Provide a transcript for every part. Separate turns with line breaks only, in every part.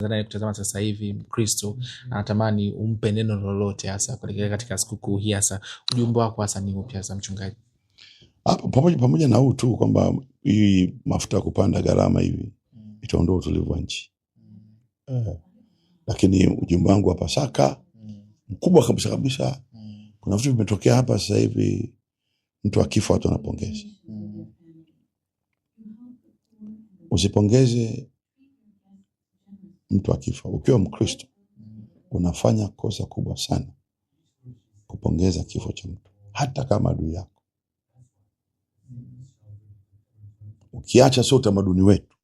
Nadhani kutazama sasa hivi Mkristo anatamani umpe neno lolote hasa katika sikukuu hii, hasa ujumbe wako hasa ni upi hasa mchungaji?
Pamoja na huu tu kwamba hii mafuta ya kupanda gharama hivi itaondoa utulivu wa nchi. Lakini ujumbe wangu wa Pasaka mkubwa kabisa, kuna vitu vimetokea hapa sasa hivi, mtu akifa watu wanapongeza. Usipongeze mtu akifa. Ukiwa Mkristo unafanya kosa kubwa sana kupongeza kifo cha mtu, hata kama adui yako. Ukiacha sio utamaduni wetu,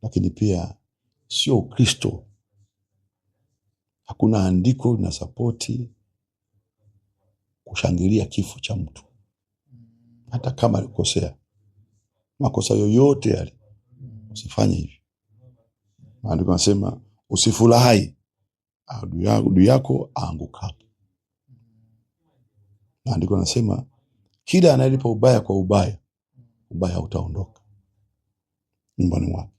lakini pia sio Ukristo. Hakuna andiko na sapoti kushangilia kifo cha mtu, hata kama alikosea. Makosa yoyote yale usifanye hivi. Maandiko yanasema usifurahi adui yako aangukapo. Maandiko yanasema kila anayelipa ubaya kwa ubaya, ubaya utaondoka nyumbani mwake.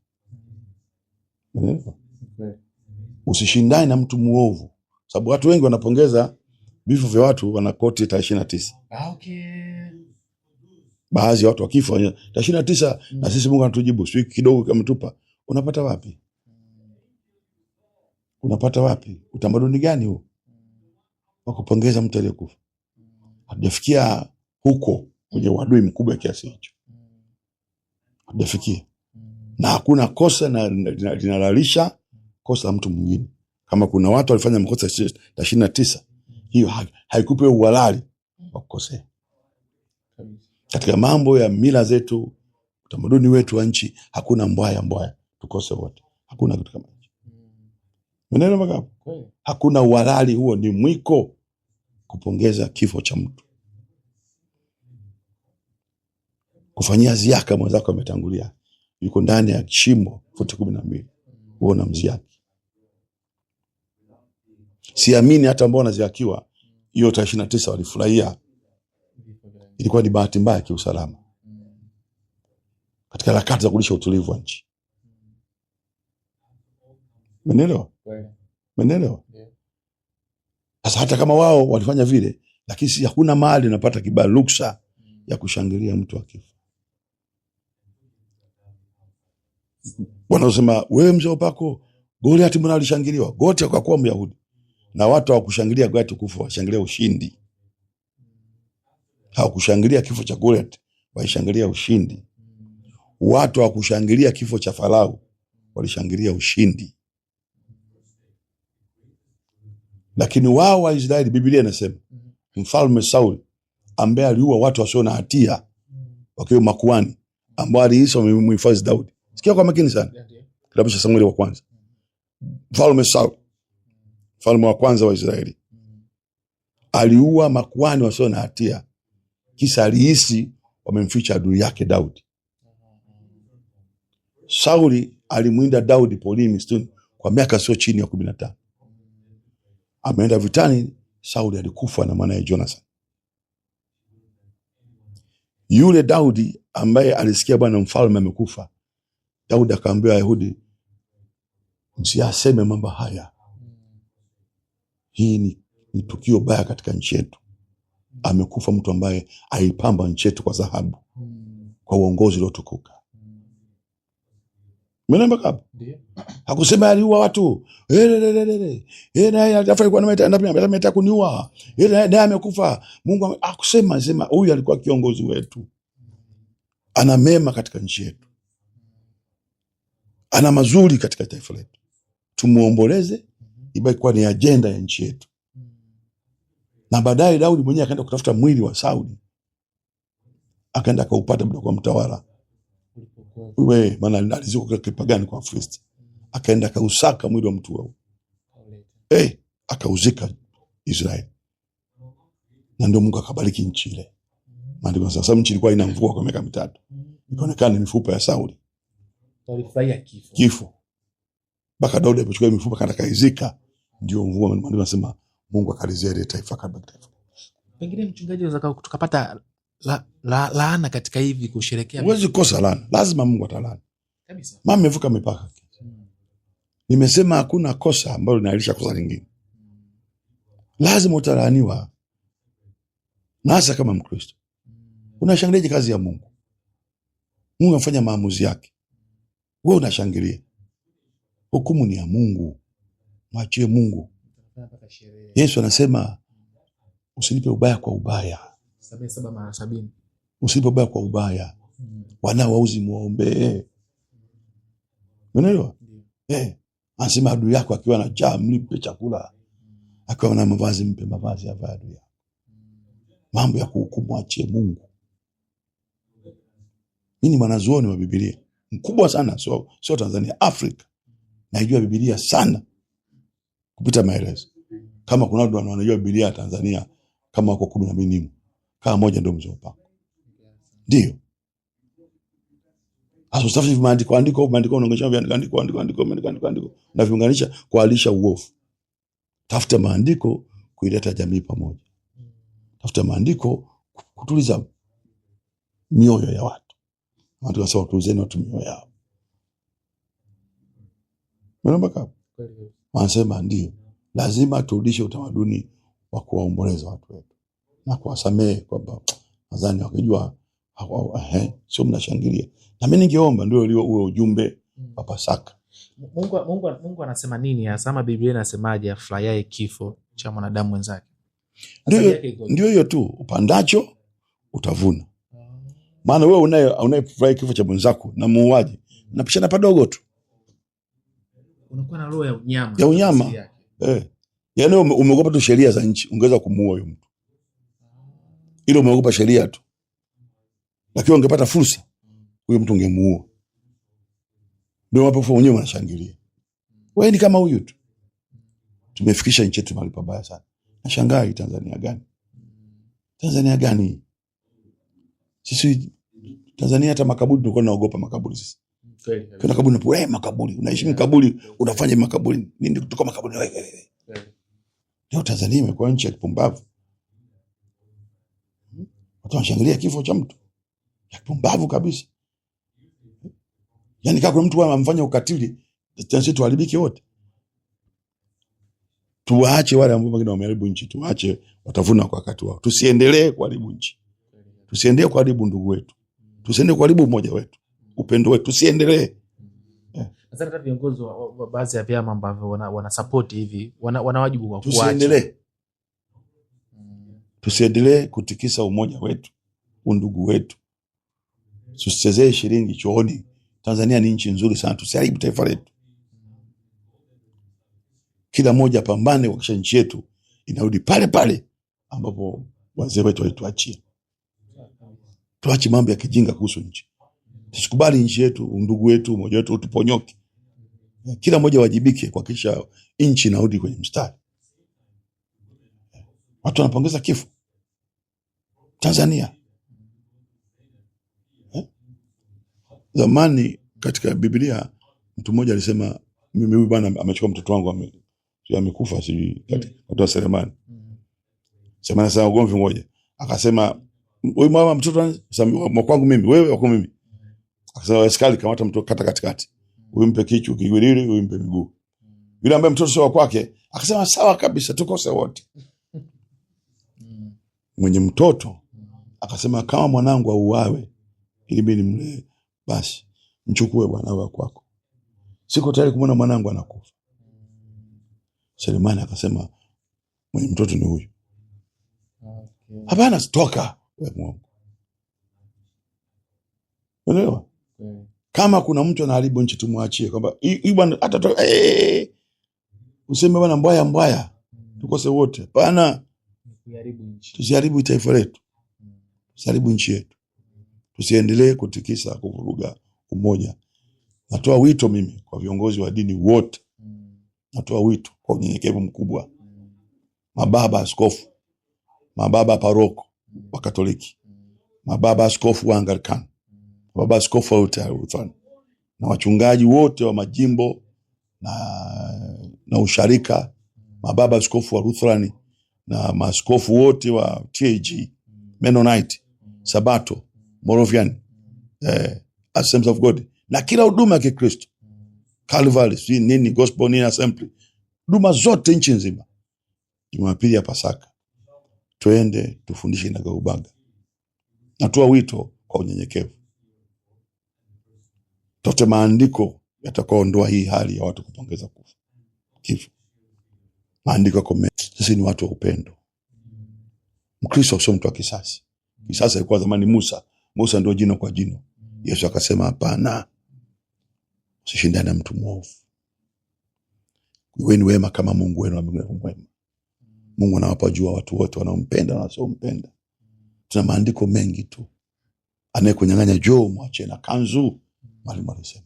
Usishindane na mtu muovu, sababu watu wengi wanapongeza vifo vya watu wanakoti 29. Baadhi ya watu wakifa 29 na sisi Mungu anatujibu sio kidogo kama tupa. Unapata wapi? Unapata wapi? Utamaduni gani huo wa kupongeza mtu aliyekufa? Hatujafikia huko kwenye uadui mkubwa kiasi hicho. Hatujafikia. Na hakuna kosa na linalalisha kosa la mtu mwingine. Kama kuna watu walifanya makosa 29, hiyo haikupe uhalali wa kukosea. Katika mambo ya mila zetu, utamaduni wetu wa nchi, hakuna mbaya tukose wote. Hakuna kitu kama hicho. Meneno magapo. Hakuna uhalali huo, ni mwiko kupongeza kifo cha mtu. Kufanyia ziaka mwenzako ametangulia, yuko ndani ya shimo futi 12, huo na mziaki. Siamini hata ambao wanaziakiwa hiyo 29 walifurahia. Ilikuwa ni bahati mbaya kiusalama katika harakati za kulisha utulivu wa nchi. Menelewa? Sasa hata kama wao walifanya vile, lakini si hakuna mahali unapata kibali ruksa ya kushangilia mtu akifa. Wanasema wewe mzee upako Goliati mbona alishangiliwa? Goliati akakuwa Myahudi. Na watu hawakushangilia Goliati kufa, washangilia ushindi. Hawakushangilia kifo cha Goliati, walishangilia ushindi. Watu hawakushangilia kifo cha Farao, walishangilia ushindi. Lakini wao wa Israeli, Biblia inasema mfalme Sauli ambaye aliua watu wasio na hatia wakiwa makuhani, ambao aliisha wamemhifadhi Daudi. Sikia kwa makini sana. Kitabu cha Samueli wa kwanza. Mfalme Sauli, mfalme wa kwanza wa Israeli, aliua makuhani wasio na hatia, kisa alihisi wamemficha adui yake Daudi. Sauli alimwinda Daudi polini msituni kwa miaka sio chini ya 15. Ameenda vitani, Sauli alikufa na mwanae Jonathan. Yule Daudi ambaye alisikia bwana mfalme amekufa, Daudi akaambia Wayahudi, msiyaseme mambo haya. Hii ni tukio baya katika nchi yetu. Amekufa mtu ambaye aipamba nchi yetu kwa dhahabu, kwa uongozi uliotukuka. Mwenendo kapo. Hakusema aliua watu. Naye alikuwa ametaka kuniua. Naye amekufa. Mungu hakusema, sema huyu alikuwa kiongozi wetu. Ana mema katika nchi yetu. Ana mazuri katika taifa letu. Tumuomboleze, ibaki kuwa ni agenda ya nchi yetu. Na baadaye Daudi mwenyewe akaenda kutafuta mwili wa Sauli. Akaenda akaupata bila kwa mtawala. Maana aliziko kipagani kwa Filisti. Akaenda akausaka mwili wa mtu wao. Akauzika Israeli. Na ndio Mungu akabariki nchi ile. Maana sasa nchi ilikuwa ina mvua kwa miaka 3. Ikaonekana mifupa ya Sauli.
Walifurahia
kifo. Baka Daudi alipochukua mifupa kana kaizika, ndio mvua. Maana anasema Mungu akalizia ile taifa kabla taifa.
Pengine mchungaji unaweza tukapata laana katika hivi kusherehekea.
Huwezi kosa laana, lazima Mungu atalani.
Kabisa.
Mama amevuka mipaka. Nimesema hakuna kosa ambalo linalisha kosa lingine. Lazima utalaaniwa. Na hasa kama Mkristo. Unashangiliaje kazi ya Mungu? Mungu anafanya maamuzi yake. Wewe unashangilia. Hukumu ni ya Mungu. Mwachie Mungu. Yesu anasema usilipe ubaya kwa ubaya.
7 mara 70.
Usilipe ubaya kwa ubaya. Wanao wauzi muombe. Unaelewa? Anasema adui yako akiwa na njaa mlipe chakula. Akiwa na mavazi mpe mavazi ya adui yako. Mambo ya kuhukumu achie Mungu. Mimi ni mwanazuoni wa Biblia mkubwa sana, sio Tanzania, Afrika. Naijua Biblia sana kupita maelezo. Kama kuna watu wanajua Biblia ya Tanzania kama wako 12, kama moja ndio mzee upako. Ndio. Asustafiki maandiko unaongesha andiko na viunganisha kualisha uovu. Tafuta maandiko kuileta jamii pamoja. Tafuta maandiko kutuliza mioyo ya watu. Watu wasema tulizeni watu mioyo yao. Mnaomba wanasema ndio. Lazima turudishe utamaduni wa kuwaomboleza watu wetu. Na kuwasamehe kwamba nadhani wakijua sio mnashangilia. Na mimi ningeomba ndio uwe ujumbe wa Pasaka.
Mungu anasema nini? Hasa Biblia inasemaje afurahiaye kifo cha mwanadamu mwenzake?
Ndio hiyo tu, upandacho utavuna. Maana wewe unayefurahi kifo cha mwenzako na muuaji, unapishana padogo tu.
Unakuwa na roho ya unyama.
Ya unyama. Yaani umeogopa tu sheria za nchi, ungeweza kumuua huyo mtu. Ile umeogopa sheria tu. Lakini ungepata fursa, huyo mtu ungemuua. Ndio wapo wenyewe wanashangilia. Wewe ni kama huyu tu. Tumefikisha nchi yetu mahali pabaya sana. Nashangaa Tanzania gani? Tanzania gani? Sisi Tanzania hata makaburi tulikuwa tunaogopa makaburi sisi. Kuna kaburi na makaburi, unaishi makaburi, unafanya makaburi. Nini kutoka makaburi wewe? Leo Tanzania imekuwa nchi ya kipumbavu. Watu wanashangilia kifo cha mtu. Ya kipumbavu kabisa. Yaani kama kuna mtu amfanya ukatili, sisi tuharibike wote. Tuwaache wale ambao wengine wameharibu nchi, tuwaache watavuna kwa wakati wao. Tusiendelee kuharibu nchi. Tusiendelee kuharibu ndugu wetu. Tusiendelee kuharibu umoja wetu. Upendo wetu tusiendelee.
Sasa hata viongozi wa baadhi ya vyama ambavyo wana support hivi, wana wajibu wa kuacha.
Tusiendelee. Tusiendelee kutikisa umoja wetu, undugu wetu. Tusichezee shilingi chooni. Tanzania ni nchi nzuri sana, tusiharibu taifa letu. Kila mmoja pambane kwa nchi yetu inarudi pale pale ambapo wazee wetu walituachia. Tuache mambo ya kijinga kuhusu nchi. Tusikubali nchi yetu, undugu wetu, umoja wetu utuponyoke. Kila mmoja wajibike kuhakikisha nchi inarudi kwenye mstari. Watu wanapongeza kifo Tanzania. Zamani katika Biblia mtu mmoja alisema mimi huyu bwana amechukua mtoto wangu amekufa sijui katika Selemani. Sema sana ugomvi mmoja. Akasema huyu mama mtoto wa kwangu mimi, wewe wako mimi. Akasema askari kamata mtoto kata katikati. Huyu mpe kichwa kigwilili, huyu mpe miguu. Yule ambaye mtoto sio kwake, akasema sawa kabisa tukose wote. Mwenye mtoto akasema kama mwanangu auawe ili mimi nimlee, basi mchukue bwana wako kwako. Siko tayari kumwona mwanangu anakufa. Selemani akasema mwenye mtoto ni huyu. Hapana, toka wewe Mungu. Unaelewa? Kama kuna mtu anaharibu nchi tumwachie kwamba hii bwana hata useme bwana mbaya tukose wote. Hapana. Tusiharibu taifa letu. Tusiharibu nchi yetu. Tusiendelee kutikisa kuvuruga umoja. Natoa wito mimi kwa viongozi wa dini wote. Natoa wito kwa unyenyekevu mkubwa. Mababa askofu, mababa paroko wa Katoliki, mababa askofu wa Anglican, mababa askofu wa Lutheran, na wachungaji wote wa majimbo na usharika, mababa askofu wa Lutheran na maaskofu wote wa TAG, Mennonite, Sabato, Moravian, Assemblies of God, na kila huduma ya Kikristo. Calvary, si nini, Gospel nini Assembly. Huduma zote nchi nzima. Jumapili ya Pasaka twende tufundishe kinagaubaga. Natoa wito kwa unyenyekevu. Tote maandiko yatakaoondoa hii hali ya watu kupongeza kifo. Maandiko yako mengi. Sisi ni watu wa upendo. Mkristo sio mtu wa kisasi. Kisasi ilikuwa zamani Musa. Musa ndio jino kwa jino. Yesu akasema hapana. Usishindane na mtu mwovu. Wewe wema kama Mungu wenu mwema. Mungu anawapa jua watu wote wanaompenda na wasiompenda. Tuna maandiko mengi tu. Anayekunyang'anya joo mwache na kanzu. Mwalimu alisema.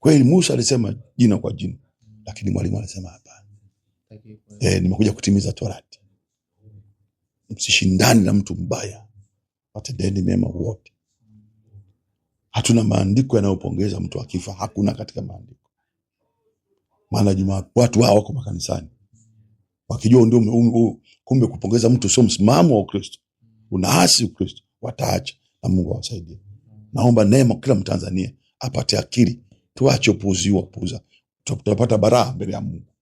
Kweli Musa alisema jino kwa jino. Lakini mwalimu alisema hapana. Nimekuja kutimiza Torati. Msishindane na mtu mbaya. Watendeni mema wote. Hatuna maandiko yanayopongeza mtu akifa. Hakuna katika maandiko. Maana watu hao wako makanisani. Wakijua ndio kumbe kupongeza mtu sio msimamo wa Ukristo. Unaasi Ukristo. Wataacha na Mungu awasaidie. Naomba neema kila Mtanzania apate akili. Tuache kupuuza. Tutapata baraka mbele ya Mungu.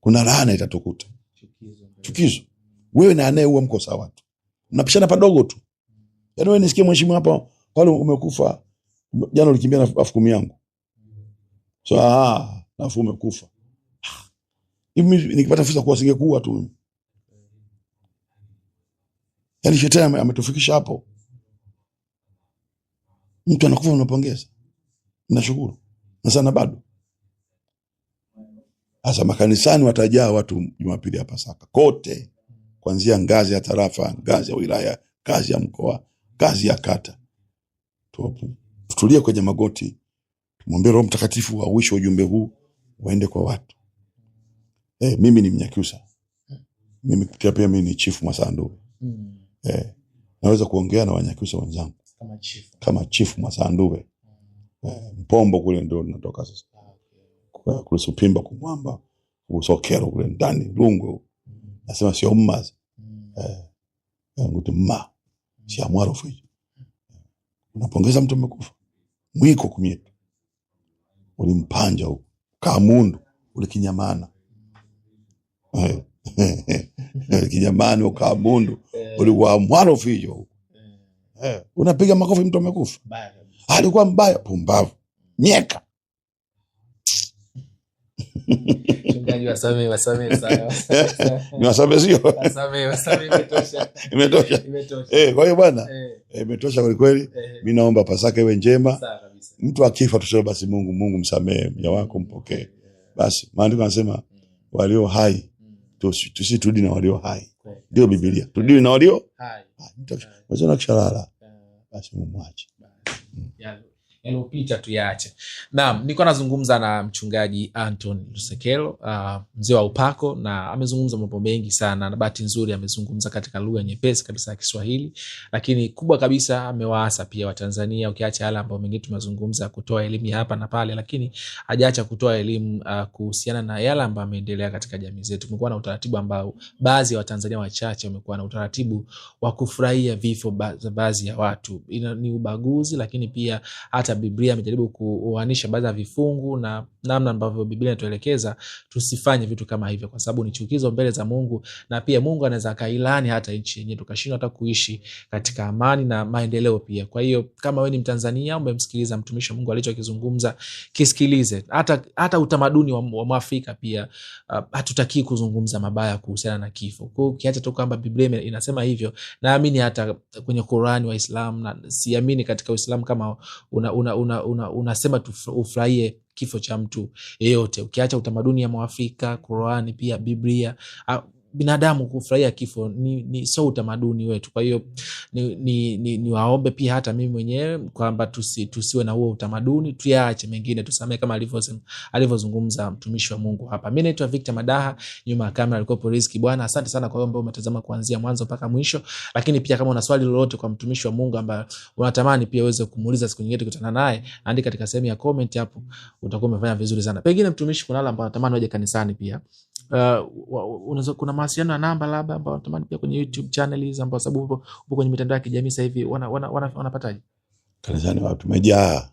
Kuna laana itatukuta. Chukizo. Wewe na anayeua mko sawa watu. Mnapishana padogo tu. Yaani wewe nisikie mheshimiwa hapa pale umekufa. Jana ulikimbia na 10,000 yangu. So nafu umekufa. Hivi nikipata fursa kwa singekuwa tu. Yaani shetani ametufikisha hapo. Mtu anakufa unapongeza. Nashukuru. Na sana bado. Sasa makanisani watajaa watu Jumapili ya Pasaka. Kote. Kuanzia ngazi ya tarafa, ngazi ya wilaya, ngazi ya mkoa, ngazi ya kata. Tutulie kwenye magoti. Tumwombe Roho Mtakatifu auishe ujumbe huu uende kwa watu. Mimi ni Mnyakyusa. Mimi pia mimi ni chifu Masanduve. Naweza kuongea na Wanyakyusa wenzangu kama chifu Masanduve. Mpombo kule ndio natoka sasa. Kule Supimba kumwamba, Usokero kule ndani, Lungu. Nasema sio mmazi. Nguti mma. Si amwaro fuji. Unapongeza mtu amekufa. Mwiko kumietu. Ulimpanja huko. Kamundu ulikinyamana. Kinyamani ukamundu ulikuwa mwaro fuji huko. Unapiga makofi mtu amekufa. Alikuwa mbaya, pumbavu. Nyeka.
Chungaji wasamee sana.
Ni wasamee sio?
Wasamee imetosha.
Imetosha. Kwa hiyo bwana, imetosha kwa kweli. Mimi naomba Pasaka iwe njema.
Sawa kabisa.
Mtu akifa tuseme basi Mungu msamee, mja wako mpokee. Basi maandiko yanasema walio hai tusirudi na walio hai. Ndio Biblia. Turudi na walio hai. Mtu akishalala basi mumwache.
Yalopita tuyaache. Naam, nilikuwa nazungumza na mchungaji Anton Lusekelo, mzee wa upako, na amezungumza mambo mengi sana, na bahati nzuri amezungumza katika lugha nyepesi kabisa ya Kiswahili, lakini kubwa kabisa amewaasa pia Watanzania, ukiacha yale ambao mengine tumezungumza kutoa elimu hapa na pale, lakini hajaacha kutoa elimu kuhusiana na yale ambayo yameendelea katika jamii zetu. Tumekuwa na utaratibu ambao baadhi ya Watanzania wachache wamekuwa na utaratibu wa kufurahia vifo baadhi ya watu. Ni ubaguzi, lakini pia hata Biblia imejaribu kuoanisha baadhi ya vifungu na namna ambavyo Biblia inatuelekeza tusifanye vitu kama hivyo, kwa sababu ni chukizo mbele za Mungu, na pia Mungu anaweza kailani hata nchi yenyewe tukashindwa hata kuishi katika amani na maendeleo pia. Kwa hiyo kama wewe ni Mtanzania umemsikiliza mtumishi wa Mungu alichokizungumza, kisikilize. Hata utamaduni wa Mwafrika pia hatutaki kuzungumza mabaya kuhusiana na kifo. Kwa hiyo kiacha tu kwamba Biblia inasema hivyo, naamini hata kwenye Qur'ani wa Islam, na siamini katika Uislamu kama unasema ufurahie kifo cha mtu yeyote. Ukiacha utamaduni ya Mwafrika, Qur'ani pia Biblia, binadamu kufurahia kifo ni so utamaduni wetu. Kwa hiyo ni waombe pia hata mimi mwenyewe kwamba tusiwe na huo utamaduni, tuyaache mengine, tusamee kama alivyozungumza mtumishi wa Mungu hapa. Mimi naitwa Victor Madaha, nyuma ya kamera alikuwa Riziki Bwana. Asante sana kwa ambao umetazama kuanzia mwanzo mpaka mwisho, lakini pia kama una swali lolote kwa mtumishi wa Mungu ambaye unatamani pia uweze kumuuliza siku nyingine tukutana naye, andika katika sehemu ya comment hapo, utakuwa umefanya vizuri sana. Pengine mtumishi, kuna wale ambao wanatamani waje kanisani pia, unaweza kuna mawasiliano ya namba labda ambao wanatamani pia kwenye YouTube channel hizo, ambao sababu upo kwenye mitandao ya kijamii sasa hivi, wanapataje?
Kanisani watu tumejaa.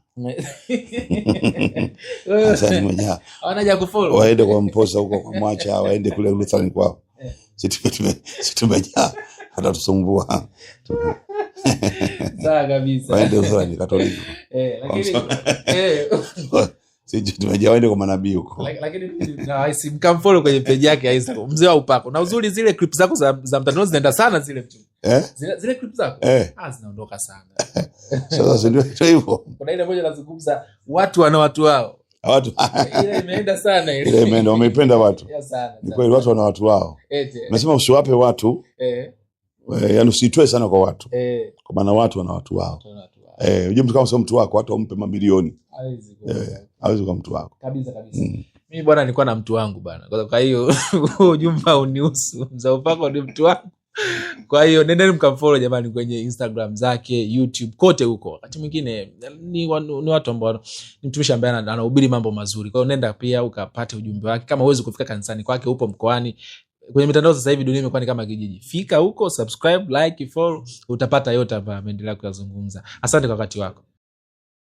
Sasa nimejaa.
Wanaja kufollow.
Waende kwa Mposa huko kwa Mwacha, waende kule Lutheran kwao. Sisi tumejaa. Hata tusumbua.
Sawa kabisa.
Waende Lutheran Katoliki.
Lakini
sisi tumejaa, waende kwa manabii huko.
Lakini na mkamfollow kwenye page yake Isaac, Mzee wa Upako. Na uzuri zile clips zako za mtandao zinaenda sana zile mtu. Zile clips zako zinaondoka sana.
Sasa ndio hivyo.
Kuna ile moja nazungumza watu wana watu wao.
Watu
ile imeenda sana ile.
Ile imeenda, wameipenda watu.
Sana.
Ni kweli watu wana watu wao. Nasema usiwape watu. Yaani usitoe sana kwa watu. Kwa maana watu wana watu wao. Unajua mtu kama sio mtu wako, watu wampe mamilioni. Hawezi kuwa mtu wako.
Kabisa. Mimi bwana nilikuwa na mtu wangu bwana. Kwa hiyo ujumbe unihusu. Mzee Upako ni mtu wangu. Kwa hiyo nendeni mkamfollow jamani kwenye Instagram zake, YouTube, kote huko. Wakati mwingine ni watu ambao ni mtumishi ambaye anahubiri mambo mazuri. Kwa hiyo nenda pia ukapate ujumbe wake. Kama huwezi kufika kanisani kwake, upo mkoani, kwenye mitandao sasa hivi dunia imekuwa ni kama kijiji. Fika huko, subscribe, like, follow, utapata yote ambayo ameendelea kuyazungumza. Asante kwa wakati wako.